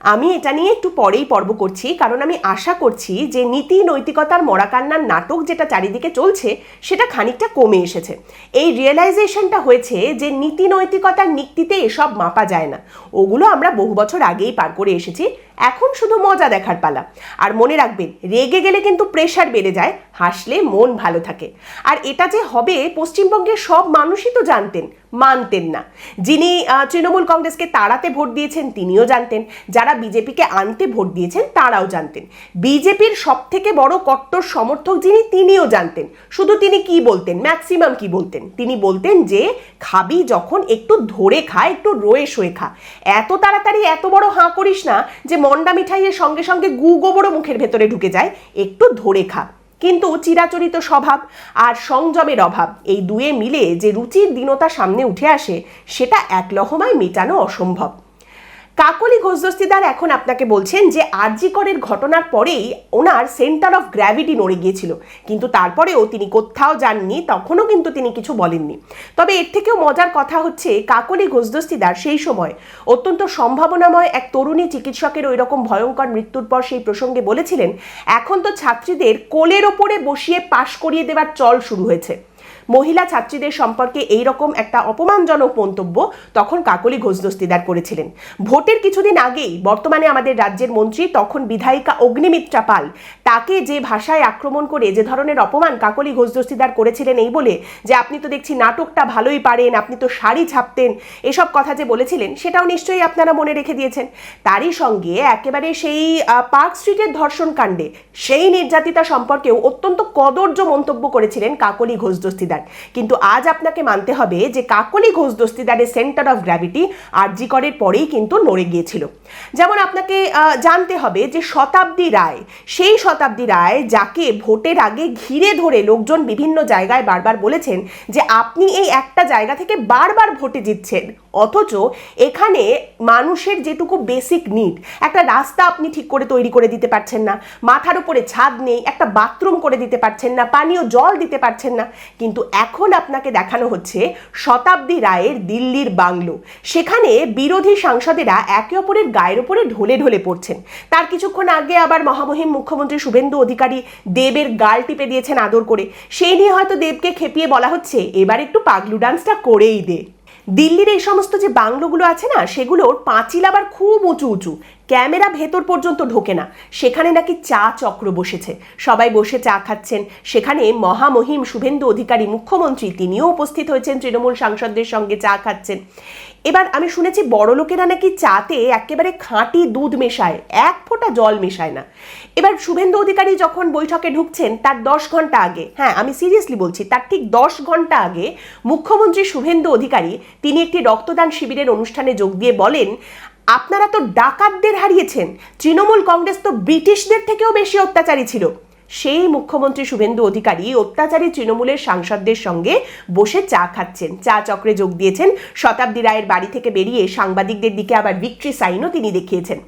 আমি এটা নিয়ে একটু পরেই পর্ব করছি, কারণ আমি আশা করছি যে নীতি নৈতিকতার মরাকান্নার নাটক যেটা চারিদিকে চলছে সেটা খানিকটা কমে এসেছে। এই রিয়েলাইজেশনটা হয়েছে যে নীতি নৈতিকতার নিক্তিতে এসব মাপা যায় না, ওগুলো আমরা বহু বছর আগেই পার করে এসেছি। এখন শুধু মজা দেখার পালা। আর মনে রাখবেন, রেগে গেলে কিন্তু প্রেশার বেড়ে যায়, হাসলে মন ভালো থাকে। আর এটা যে হবে পশ্চিমবঙ্গের সব মানুষই তো জানতেন, মানতেন না। যিনি তৃণমূল কংগ্রেসকে তাড়াতে ভোট দিয়েছেন তিনিও জানতেন, যারা বিজেপিকে আনতে ভোট দিয়েছেন তারাও জানতেন, বিজেপির সব থেকে বড় কট্টর সমর্থক যিনি তিনিও জানতেন। শুধু তিনি কি বলতেন, ম্যাক্সিমাম কি বলতেন, তিনি বলতেন যে খাবি যখন একটু ধরে খা, একটু রয়ে শোয়ে খা, এত তাড়াতাড়ি এত বড় হাঁ করিস না যে মন্ডা মিঠাইয়ের সঙ্গে সঙ্গে গু গোবরও মুখের ভেতরে ঢুকে যায়, একটু ধরে খা। কিন্তু চিরাচরিত স্বভাব আর সংযমের অভাব, এই দুয়ে মিলে যে রুচির দীনতা সামনে উঠে আসে সেটা এক লহমায় মেটানো অসম্ভব। কাকলি ঘোষ দস্তিদার এখন আপনাকে বলছেন যে আরজি করের ঘটনার পরেই ওনার সেন্টার অফ গ্র্যাভিটি নড়ে গিয়েছিল, কিন্তু তারপরেও তিনি কোথাও যাননি, তখনও কিন্তু তিনি কিছু বলেননি। তবে এর থেকেও মজার কথা হচ্ছে, কাকলি ঘোষ দস্তিদার সেই সময় অত্যন্ত সম্ভাবনাময় এক তরুণী চিকিৎসকের ওই রকম ভয়ঙ্কর মৃত্যুর পর সেই প্রসঙ্গে বলেছিলেন, এখন তো ছাত্রীদের কোলের ওপরে বসিয়ে পাশ করিয়ে দেওয়ার চল শুরু হয়েছে। মহিলা ছাত্রীদের সম্পর্কে এই রকম একটা অপমানজনক মন্তব্য তখন কাকলি ঘোষ দস্তিদার করেছিলেন। ভোটের কিছুদিন আগেই বর্তমানে আমাদের রাজ্যের মন্ত্রী, তখন বিধায়িকা অগ্নিমিত্রা পাল, তাকে যে ভাষায় আক্রমণ করে যে ধরনের অপমান কাকলি ঘোষ দস্তিদার করেছিলেন এই বলে যে আপনি তো দেখছি নাটকটা ভালোই পারেন, আপনি তো শাড়ি ছাপতেন, এসব কথা যে বলেছিলেন সেটাও নিশ্চয়ই আপনারা মনে রেখে দিয়েছেন। তারই সঙ্গে একেবারে সেই পার্ক স্ট্রিটের ধর্ষণ কাণ্ডে সেই নির্যাতিতা সম্পর্কেও অত্যন্ত কদর্য মন্তব্য করেছিলেন কাকলি ঘোষ দস্তিদার। কিন্তু আজ আপনাকে মানতে হবে যে Kakoli Ghosh দস্তিদারের centre of gravity আরজি করের পরেই কিন্তু নড়ে গিয়েছিল। যেমন আপনাকে জানতে হবে যে শতাব্দী রায়, সেই শতাব্দী রায় যাকে ভোটের আগে ঘিরে ধরে লোকজন বিভিন্ন জায়গায় বারবার বলেছেন যে আপনি এই একটা জায়গা থেকে বারবার ভোটে জিতছেন, অথচ এখানে মানুষের যেটুকু বেসিক নিড, একটা রাস্তা আপনি ঠিক করে তৈরি করে দিতে পারছেন না, মাথার উপরে ছাদ নেই, একটা বাথরুম করে দিতে পারছেন না, পানীয় জল দিতে পারছেন না। কিন্তু এখন আপনাকে দেখানো হচ্ছে শতাব্দী রায়ের দিল্লির বাংলো, সেখানে বিরোধী সাংসদেরা একে অপরের গায়ের উপরে ঢলে ঢলে পড়ছেন। তার কিছুক্ষণ আগে আবার মহামহিম মুখ্যমন্ত্রী শুভেন্দু অধিকারী দেবের গাল টিপে দিয়েছেন আদর করে, সেই নিয়ে হয়তো দেবকে খেপিয়ে বলা হচ্ছে এবার একটু পাগলু ডান্সটা করেই দে। দিল্লির এই সমস্ত যে বাংলোগুলো আছে না, সেগুলোর পাঁচিল আবার খুব উঁচু উঁচু, ক্যামেরা ভেতর পর্যন্ত ঢোকে না। সেখানে নাকি চা চক্র বসেছে, সবাই বসে চা খাচ্ছেন। সেখানে মহামহিম শুভেন্দু অধিকারী মুখ্যমন্ত্রী তিনিও উপস্থিত হয়েছেন, তৃণমূল সাংসদদের সঙ্গে চা খাচ্ছেন। এবার আমি শুনেছি বড় লোকেরা নাকি চাতে একেবারে খাঁটি দুধ মেশায়, এক ফোঁটা জল মেশায় না। এবার শুভেন্দু অধিকারী যখন বৈঠকে ঢুকছেন তার 10 ঘন্টা আগে, হ্যাঁ আমি সিরিয়াসলি বলছি, তার ঠিক 10 ঘন্টা আগে মুখ্যমন্ত্রী শুভেন্দু অধিকারী তিনি একটি রক্তদান শিবিরের অনুষ্ঠানে যোগ দিয়ে বলেন, আপনারা তো ডাকাতদের হারিয়েছেন, তৃণমূল কংগ্রেস তো ব্রিটিশদের থেকেও বেশি অত্যাচারী ছিল। সেই মুখ্যমন্ত্রী শুভেন্দু অধিকারী অত্যাচারী তৃণমূলের সাংসদদের সঙ্গে বসে চা খাচ্ছেন, চা চক্রে যোগ দিয়েছেন। শতাব্দী রায়ের বাড়ি থেকে বেরিয়ে সাংবাদিকদের দিকে আবার ভিক্টরি সাইনও তিনি দেখিয়েছেন।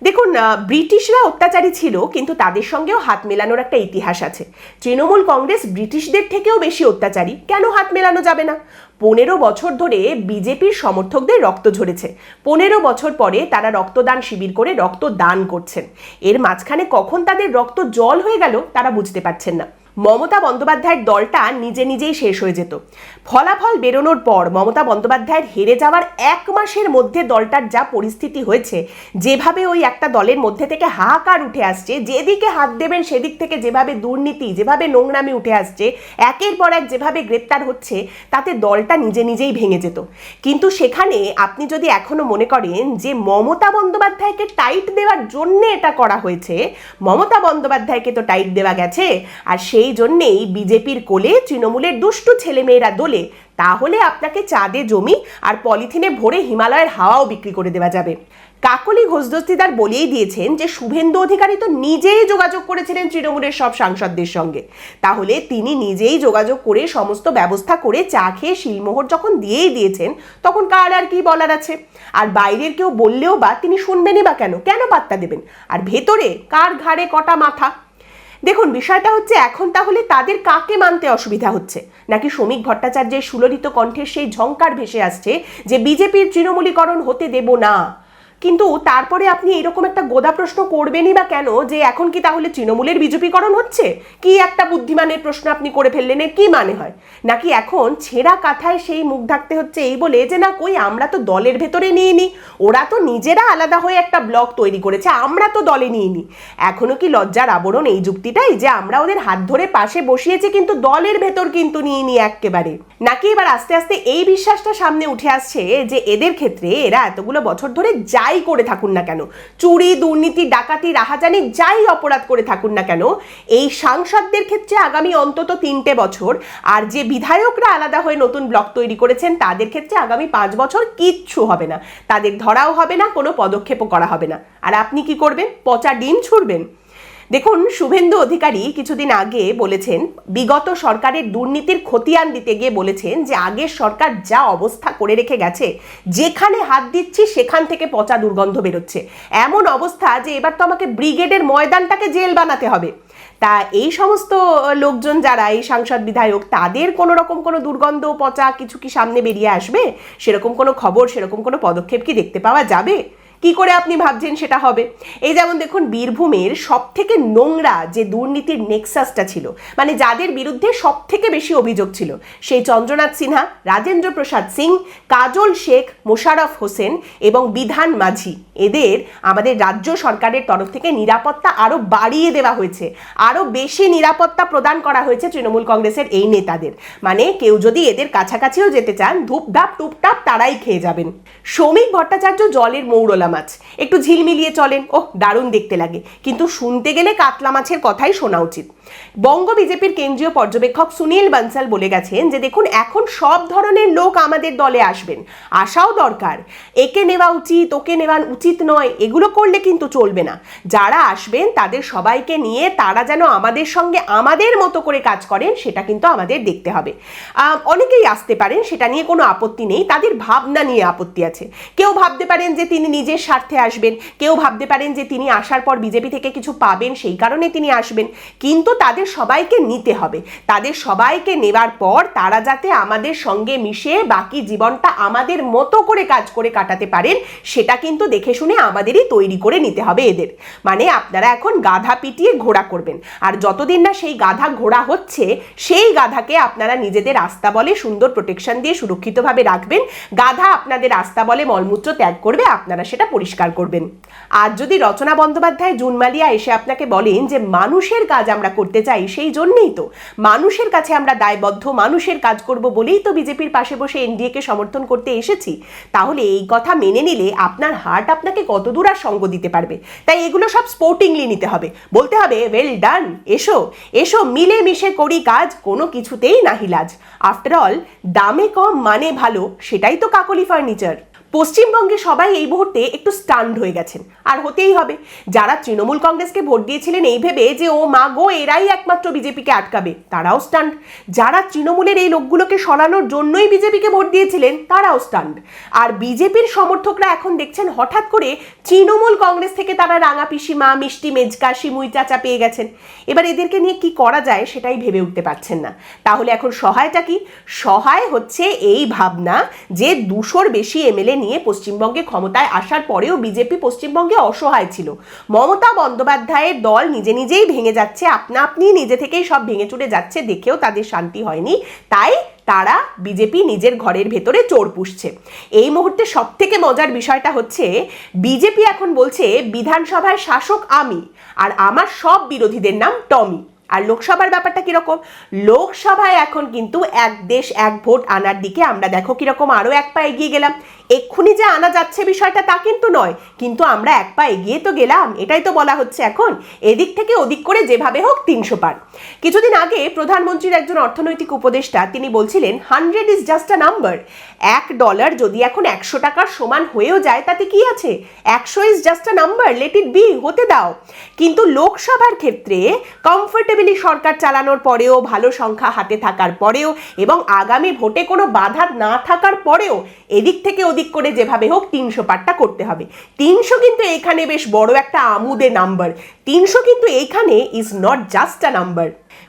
দেখুন, ব্রিটিশরা অত্যাচারী ছিল, কিন্তু তাদের সঙ্গেও হাত মেলানোর একটা ইতিহাস আছে। তৃণমূল কংগ্রেস ব্রিটিশদের থেকেও বেশি অত্যাচারী, কেন হাত মেলানো যাবে না? 15 বছর ধরে বিজেপির সমর্থকদের রক্ত ঝরেছে, 15 বছর পরে তারা রক্তদান শিবির করে রক্তদান করছেন। এর মাঝখানে কখন তাদের রক্ত জল হয়ে গেল তারা বুঝতে পারছেন না। মমতা বন্দ্যোপাধ্যায়ের দলটা নিজে নিজেই শেষ হয়ে যেত। ফলাফল বেরোনোর পর মমতা বন্দ্যোপাধ্যায়ের হেরে যাওয়ার 1 মাসের মধ্যে দলটার যা পরিস্থিতি হয়েছে, যেভাবে ওই একটা দলের মধ্যে থেকে হাহাকার উঠে আসছে, যেদিকে হাত দেবেন সেদিক থেকে যেভাবে দুর্নীতি, যেভাবে নোংরামি উঠে আসছে, একের পর এক যেভাবে গ্রেপ্তার হচ্ছে, তাতে দলটা নিজে নিজেই ভেঙে যেত। কিন্তু সেখানে আপনি যদি এখনো মনে করেন যে মমতা বন্দ্যোপাধ্যায়কে টাইট দেওয়ার জন্যে এটা করা হয়েছে, মমতা বন্দ্যোপাধ্যায়কে তো টাইট দেওয়া গেছে, আর সেই জন্যেই বিজেপির কোলে তৃণমূলের দুষ্টু ছেলেমেয়েরা দোলে, তাহলে আপনাকে চাঁদে জমি আর পলিথিনে ভরে হিমালয়ের হাওয়াও বিক্রি করে দেওয়া যাবে। কাকলি ঘোষ দস্তিদার বলেই দিয়েছেন যে শুভেন্দু অধিকারী তো নিজেই যোগাযোগ করেছিলেন তৃণমূলের সব সাংসদদের সঙ্গে, তাহলে তিনি নিজেই যোগাযোগ করে সমস্ত ব্যবস্থা করে চা খেয়ে শিলমোহর যখন দিয়েই দিয়েছেন, তখন কার আর কি বলার আছে? আর বাইরের কেউ বললেও বা তিনি শুনবেনই বা কেন, কেন পাত্তা দেবেন? আর ভেতরে কার ঘাড়ে কটা মাথা? দেখুন, বিষয়টা হচ্ছে এখন তাহলে তাদের কাকে মানতে অসুবিধা হচ্ছে? নাকি শ্রমিক ভট্টাচার্যের সুললিত কণ্ঠের সেই ঝংকার ভেসে আসছে যে বিজেপির তৃণমূলীকরণ হতে দেব না? কিন্তু তারপরে আপনি এরকম একটা গোদা প্রশ্ন করবেনই বা কেন যে এখন কি তাহলে তৃণমূলের বিজেপিকরণ হচ্ছে? কি একটা বুদ্ধিমানের প্রশ্ন আপনি করে ফেললেন, এর কি মানে হয়? নাকি এখন ছেঁড়া কাঁথায় সেই মুখ ঢাকতে হচ্ছে এই বলে যে না কই আমরা তো দলের ভেতরে নিইনি, ওরা তো নিজেরা আলাদা হয়ে একটা ব্লক তৈরি করেছে, আমরা তো দলে নিইনি। এখনো কি লজ্জার আবরণ এই যুক্তিটাই যে আমরা ওদের হাত ধরে পাশে বসিয়েছি কিন্তু দলের ভেতর কিন্তু নিইনি একেবারে? নাকি এবার আস্তে আস্তে এই বিশ্বাসটা সামনে উঠে আসছে যে এদের ক্ষেত্রে এরা এতগুলো বছর ধরে যাই করে থাকুন না কেন, চুরি দুর্নীতি ডাকাতি রাহাজানি যাই অপরাধ করে থাকুন না কেন, এই সাংসদদের ক্ষেত্রে আগামী অন্তত 3টে বছর, আর যে বিধায়করা আলাদা হয়ে নতুন ব্লক তৈরি করেছেন তাদের ক্ষেত্রে আগামী 5 বছর কিচ্ছু হবে না, তাদের ধরাও হবে না, কোনো পদক্ষেপও করা হবে না। আর আপনি কি করবেন? পচা ডিম ছুড়বেন? দেখুন, শুভেন্দু অধিকারী কিছুদিন আগে বলেছেন, বিগত সরকারের দুর্নীতির খতিয়ান দিতে গিয়ে বলেছেন যে আগের সরকার যা অবস্থা করে রেখে গেছে, যেখানে হাত দিচ্ছি সেখান থেকে পচা দুর্গন্ধ বেরোচ্ছে, এমন অবস্থা যে এবার তো আমাকে ব্রিগেডের ময়দানটাকে জেল বানাতে হবে। তা এই সমস্ত লোকজন যারা এই সাংসদ বিধায়ক, তাদের কোনো রকম কোনো দুর্গন্ধ পচা কিছু কি সামনে বেরিয়ে আসবে? সেরকম কোনো খবর, সেরকম কোনো পদক্ষেপ কি দেখতে পাওয়া যাবে? কি করে আপনি ভাবছেন সেটা হবে? এই যেমন দেখুন, বীরভূমের সব থেকে নোংরা যে দুর্নীতির নেক্সাসটা ছিল, মানে যাদের বিরুদ্ধে সব থেকে বেশি অভিযোগ ছিল, সেই চন্দ্রনাথ সিনহা, রাজেন্দ্র প্রসাদ সিং, কাজল শেখ, মোশাররফ হোসেন এবং বিধান মাঝি, এদের আমাদের রাজ্য সরকারের তরফ থেকে নিরাপত্তা আরো বাড়িয়ে দেওয়া হয়েছে, আরো বেশি নিরাপত্তা প্রদান করা হয়েছে তৃণমূল কংগ্রেসের এই নেতাদের। মানে কেউ যদি এদের কাছাকাছিও যেতে চান, ধূপধাপ টুপটাপ তারাই খেয়ে যাবেন। শ্রমিক ভট্টাচার্য জলের মৌরলা মাছ, একটু ঝিলমিলিয়ে চলেন, ওহ দারুণ দেখতে লাগে, কিন্তু শুনতে গেলে কাতলা মাছের কথাই শোনা উচিত। বঙ্গ বিজেপির কেন্দ্রীয় পর্যবেক্ষক সুনীল বানসাল বলে গেছেন যে দেখুন, এখন সব ধরনের লোক আমাদের দলে আসবেন, আসাও দরকার, একে নেওয়া উচিত ওকে নেওয়া উচিত নয়, এগুলো করলে কিন্তু চলবে না। যারা আসবেন তাদের সবাইকে নিয়ে তারা যেন আমাদের সঙ্গে আমাদের মতো করে কাজ করেন, সেটা কিন্তু আমাদের দেখতে হবে। অনেকেই আসতে পারেন, সেটা নিয়ে কোনো আপত্তি নেই, তাদের ভাবনা নিয়ে আপত্তি আছে। কেউ ভাবতে পারেন যে তিনি নিজের স্বার্থে আসবেন, কেউ ভাবতে পারেন যে তিনি আসার পর বিজেপি থেকে কিছু পাবেন সেই কারণে তিনি আসবেন, কিন্তু তাদের সবাইকে নিতে হবে। তাদের সবাইকে নেবার পর তারা যাতে আমাদের সঙ্গে মিশে বাকি জীবনটা আমাদের মতো করে কাজ করে কাটাতে পারেন, সেটা কিন্তু দেখে শুনে আমাদেরই তৈরি করে নিতে হবে এদের। মানে আপনারা এখন গাধা পিটিয়ে ঘোড়া করবেন, আর যতদিন না সেই গাধা ঘোড়া হচ্ছে, সেই গাধাকে আপনারা নিজেদের আস্থা বলে সুন্দর প্রোটেকশন দিয়ে সুরক্ষিতভাবে রাখবেন। গাধা আপনাদের আস্থা বলে মলমূত্র ত্যাগ করবে, আপনারা সেটা পরিষ্কার করবেন। আর যদি রচনা বন্দ্যোপাধ্যায় জুনমালিয়া এসে আপনাকে বলেন যে মানুষের কাজ আমরা করতে চাই, সেই জন্যই তো মানুষের কাছে আমরা দায়বদ্ধ, মানুষের কাজ করব বলেই তো বিজেপির পাশে বসে এনডিএকে সমর্থন করতে এসেছি, তাহলে এই কথা মেনে নিলে আপনার হার্ট আপনাকে কত দূর আর সঙ্গ দিতে পারবে? তাই এগুলো সব স্পোর্টিংলি নিতে হবে, বলতে হবে ওয়েল ডান, এসো এসো মিলে মিশে করি কাজ, কোনো কিছুতেই নাহি লাজ। আফটার অল দামে কম মানে ভালো, সেটাই তো কাকলি ফার্নিচার। পশ্চিমবঙ্গে সবাই এই মুহূর্তে একটু স্টান্ড হয়ে গেছেন, আর হতেই হবে। যারা তৃণমূল কংগ্রেসকে ভোট দিয়েছিলেন এই ভেবে যে ও মা গো এরাই একমাত্র বিজেপিকে আটকাবে, তারাও স্টান্ড। যারা তৃণমূলের এই লোকগুলোকে সরানোর জন্যই বিজেপিকে ভোট দিয়েছিলেন, তারাও স্টান্ড। আর বিজেপির সমর্থকরা এখন দেখছেন হঠাৎ করে তৃণমূল কংগ্রেস থেকে তারা রাঙা পিসিমা, মিষ্টি মেজকা, শিমুই চাচা পেয়ে গেছেন। এবার এদেরকে নিয়ে কি করা যায় সেটাই ভেবে উঠতে পারছেন না। তাহলে এখন সহায়টা কি? সহায় হচ্ছে এই ভাবনা যে 200-র বেশি এমএলএ নিয়ে পশ্চিমবঙ্গে ক্ষমতায় আসার পরেও বিজেপি পশ্চিমবঙ্গে অসহায় ছিল। মমতা বন্দ্যোপাধ্যায়ের দল নিজে নিজেই ভেঙে যাচ্ছে, আপনা আপনি নিজে থেকেই সব ভেঙে চুরে যাচ্ছে, দেখেও তাদের শান্তি হয়নি, তাই তারা বিজেপি নিজের ঘরের ভেতরে চোর পুষছে। এই মুহূর্তে সব থেকে মজার বিষয়টা হচ্ছে বিজেপি এখন বলছে বিধানসভায় শাসক আমি, আর আমার সব বিরোধীদের নাম টমি। আর লোকসভার ব্যাপারটা কিরকম? লোকসভায় এখন কিন্তু এক দেশ এক ভোট আনার দিকে আমরা দেখো কিরকম আরো এক পা এগিয়ে গেলাম। এক্ষুনি যে আনা যাচ্ছে বিষয়টা তা কিন্তু নয়, কিন্তু আমরা এক পা এগিয়ে তো গেলাম, এটাই তো বলা হচ্ছে এখন। এদিক থেকে ওদিক করে যেভাবে হোক 300 পার। কিছুদিন আগে প্রধানমন্ত্রীর একজন অর্থনৈতিক উপদেষ্টা তিনি বলছিলেন 100 ইজ জাস্ট আ নাম্বার। $1 যদি এখন 100 টাকার সমান হয়েও যায় তাতে কি আছে? 100 is just a number, let it be, হতে দাও। কিন্তু লোকসভার ক্ষেত্রে কমফোর্টেবলি সরকার চালানোর পরেও, ভালো সংখ্যা হাতে থাকার পরেও এবং আগামী ভোটে কোনো বাধা না থাকার পরেও এদিক থেকে ওদিক করে যেভাবে হোক 300 পারটা করতে হবে। 300 কিন্তু এখানে বেশ বড় একটা আমুদে নাম্বার। 300 কিন্তু এইখানে is not just a number.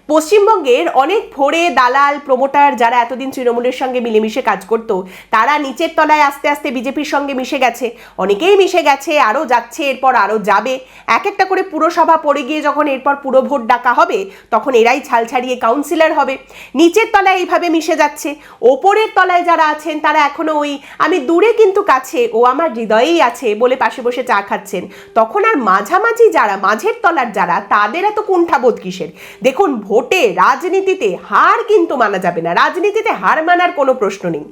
পশ্চিমবঙ্গের অনেক ভোরে দালাল প্রমোটার যারা এতদিন তৃণমূলের সঙ্গে মিলেমিশে কাজ করত, তারা নিচের তলায় আস্তে আস্তে বিজেপির সঙ্গে মিশে গেছে। অনেকেই মিশে গেছে, আরও যাচ্ছে, এরপর আরও যাবে। এক একটা করে পুরসভা পড়ে গিয়ে যখন এরপর পুরো ভোট ডাকা হবে, তখন এরাই ছাল ছাড়িয়ে কাউন্সিলর হবে। নিচের তলায় এইভাবে মিশে যাচ্ছে। ওপরের তলায় যারা আছেন তারা এখনো ওই আমি দূরে কিন্তু কাছে, ও আমার হৃদয়েই আছে বলে পাশে বসে চা খাচ্ছেন। তখন আর মাঝামাঝি যারা, মাঝের তলার যারা, তাদের এত কুণ্ঠাবোধ কিসের? দেখুন, ভোটে, রাজনীতিতে হার কিন্তু মানা যাবে না। রাজনীতিতে হার মানার কোনো প্রশ্ন নেই।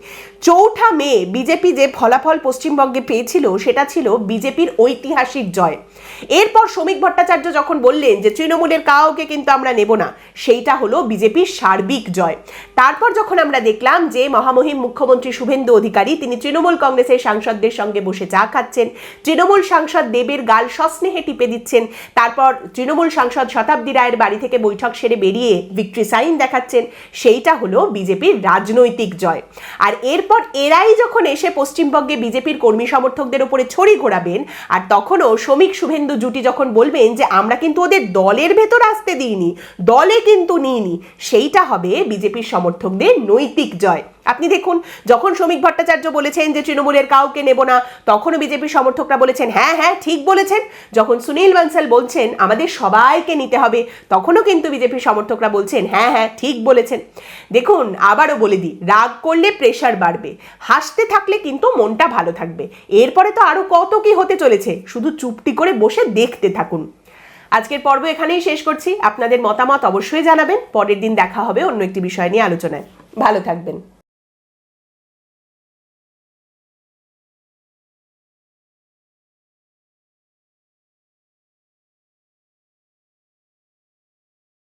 4 মে বিজেপি যে ফলাফল পশ্চিমবঙ্গে পেয়েছিল, সেটা ছিল বিজেপির ঐতিহাসিক জয়। এরপর শ্রমিক ভট্টাচার্য যখন বললেন যে তৃণমূলের কাউকে কিন্তু আমরা নেব না, সেইটা হলো বিজেপির সার্বিক জয়। তারপর যখন আমরা দেখলাম যে মহামহিম মুখ্যমন্ত্রী শুভেন্দু অধিকারী তিনি তৃণমূল কংগ্রেসের সাংসদদের সঙ্গে বসে চা খাচ্ছেন, তৃণমূল সাংসদ দেবের গাল সস্নেহে টিপে দিচ্ছেন, তারপর তৃণমূল সাংসদ শতাব্দী রায়ের বাড়ি থেকে বৈঠক সেরে বেরিয়ে ভিক্টরি সাইন দেখাচ্ছেন, সেইটা হলো বিজেপির রাজনৈতিক জয়। আর এরপর এরাই যখন এসে পশ্চিমবঙ্গে বিজেপির কর্মী সমর্থকদের উপরে ছড়ি ঘোরাবেন, আর তখনও শ্রমিক শুভেন্দু জুটি যখন বলবেন যে আমরা কিন্তু ওদের দলের ভেতর আসতে দিইনি, দলে কিন্তু নিইনি, সেইটা হবে বিজেপির সমর্থকদের নৈতিক জয়। আপনি দেখুন, যখন শ্রমিক ভট্টাচার্য বলেছেন যে তৃণমূলের কাউকে নেব না, তখনও বিজেপির সমর্থকরা বলেছেন হ্যাঁ হ্যাঁ ঠিক বলেছেন। যখন সুনীল বানসাল বলছেন আমাদের সবাইকে নিতে হবে, তখনও কিন্তু বিজেপির সমর্থকরা বলছেন হ্যাঁ হ্যাঁ ঠিক বলেছেন। দেখুন, আবারও বলে দিই, রাগ করলে প্রেশার বাড়বে, হাসতে থাকলে কিন্তু মনটা ভালো থাকবে। এরপরে তো আরো কত কি হতে চলেছে, শুধু চুপটি করে বসে দেখতে থাকুন। আজকের পর্ব এখানেই শেষ করছি। আপনাদের মতামত অবশ্যই জানাবেন। পরের দিন দেখা হবে অন্য একটি বিষয় নিয়ে আলোচনায়। ভালো থাকবেন।